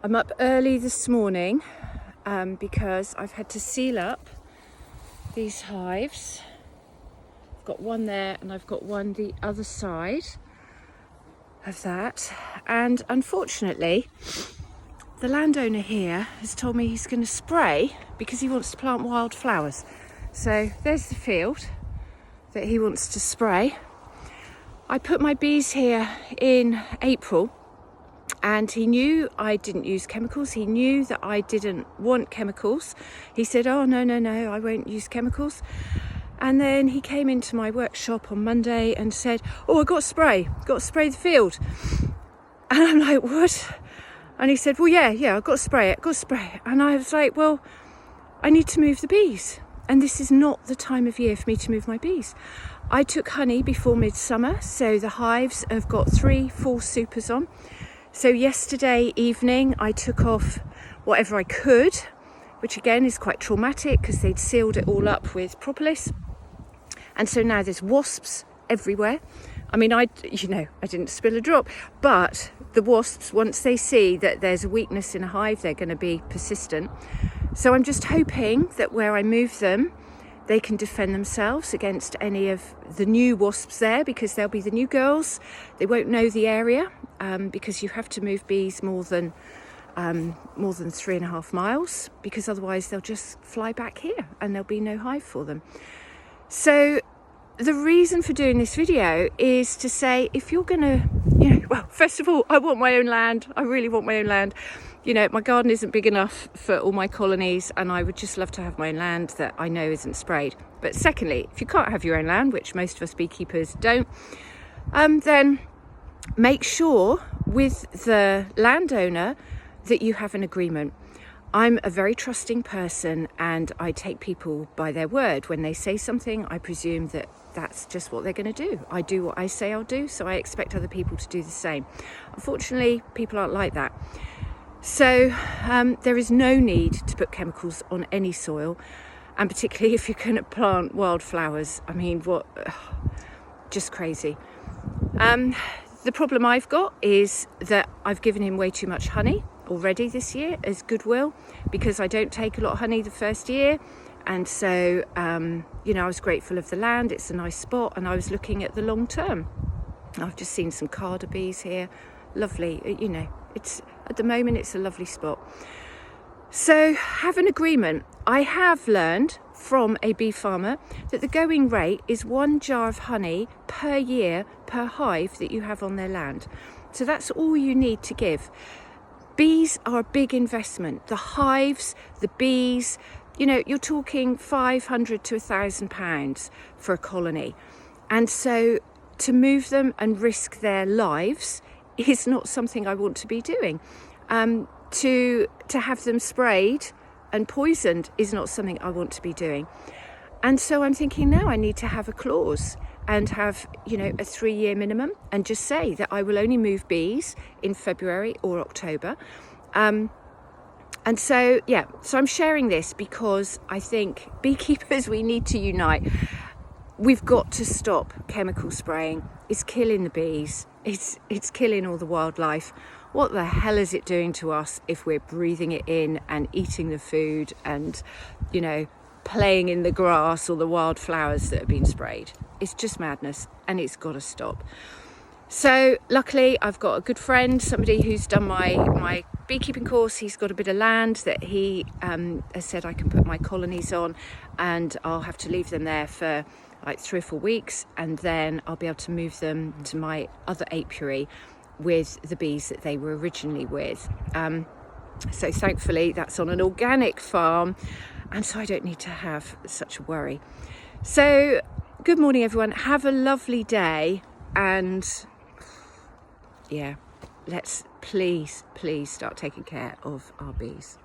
I'm up early this morning because I've had to seal up these hives. I've got one there and I've got one the other side of that. And unfortunately, the landowner here has told me he's going to spray because he wants to plant wildflowers. So there's the field that he wants to spray. I put my bees here in April and he knew I didn't use chemicals. He knew that I didn't want chemicals. He said, oh, no, I won't use chemicals. And then he came into my workshop on Monday and said, oh, got to spray the field. And I'm like, what? And he said, well, yeah, I've got to spray it. And I was like, well, I need to move the bees. And this is not the time of year for me to move my bees. I took honey before midsummer, so the hives have got 3 full supers on. So yesterday evening I took off whatever I could, which again is quite traumatic because they'd sealed it all up with propolis. And so now there's wasps everywhere. I mean, I didn't spill a drop, but the wasps, once they see that there's a weakness in a hive, they're going to be persistent. So I'm just hoping that where I move them, they can defend themselves against any of the new wasps there, because they'll be the new girls. They won't know the area because you have to move bees more than 3.5 miles, because otherwise they'll just fly back here and there'll be no hive for them. So the reason for doing this video is to say, if you're gonna, well, first of all, I want my own land. I really want my own land. My garden isn't big enough for all my colonies, and I would just love to have my own land that I know isn't sprayed. But secondly, if you can't have your own land, which most of us beekeepers don't, then make sure with the landowner that you have an agreement. I'm a very trusting person and I take people by their word. When they say something, I presume that that's just what they're going to do. I do what I say I'll do, so I expect other people to do the same. Unfortunately, people aren't like that. So there is no need to put chemicals on any soil, and particularly if you're going to plant wildflowers. I mean, just crazy. The problem I've got is that I've given him way too much honey already this year as goodwill, because I don't take a lot of honey the first year. And so, I was grateful of the land. It's a nice spot, and I was looking at the long term. I've just seen some carder bees here. Lovely, at the moment it's a lovely spot. So have an agreement. I have learned from a bee farmer that the going rate is 1 jar of honey per year per hive that you have on their land. So that's all you need to give. Bees are a big investment. The hives, the bees, you're talking £500 to £1,000 for a colony. And so to move them and risk their lives is not something I want to be doing. To have them sprayed and poisoned is not something I want to be doing. And so I'm thinking now I need to have a clause and have, a 3-year minimum, and just say that I will only move bees in February or October. And so I'm sharing this because I think beekeepers, we need to unite. We've got to stop chemical spraying. It's killing the bees. It's killing all the wildlife. What the hell is it doing to us if we're breathing it in and eating the food and, playing in the grass or the wildflowers that have been sprayed? It's just madness, and it's got to stop. So luckily I've got a good friend, somebody who's done my beekeeping course. He's got a bit of land that he has said I can put my colonies on, and I'll have to leave them there for like 3 or 4 weeks, and then I'll be able to move them to my other apiary with the bees that they were originally with. So thankfully that's on an organic farm, and so I don't need to have such a worry. So good morning everyone, have a lovely day, and let's please start taking care of our bees.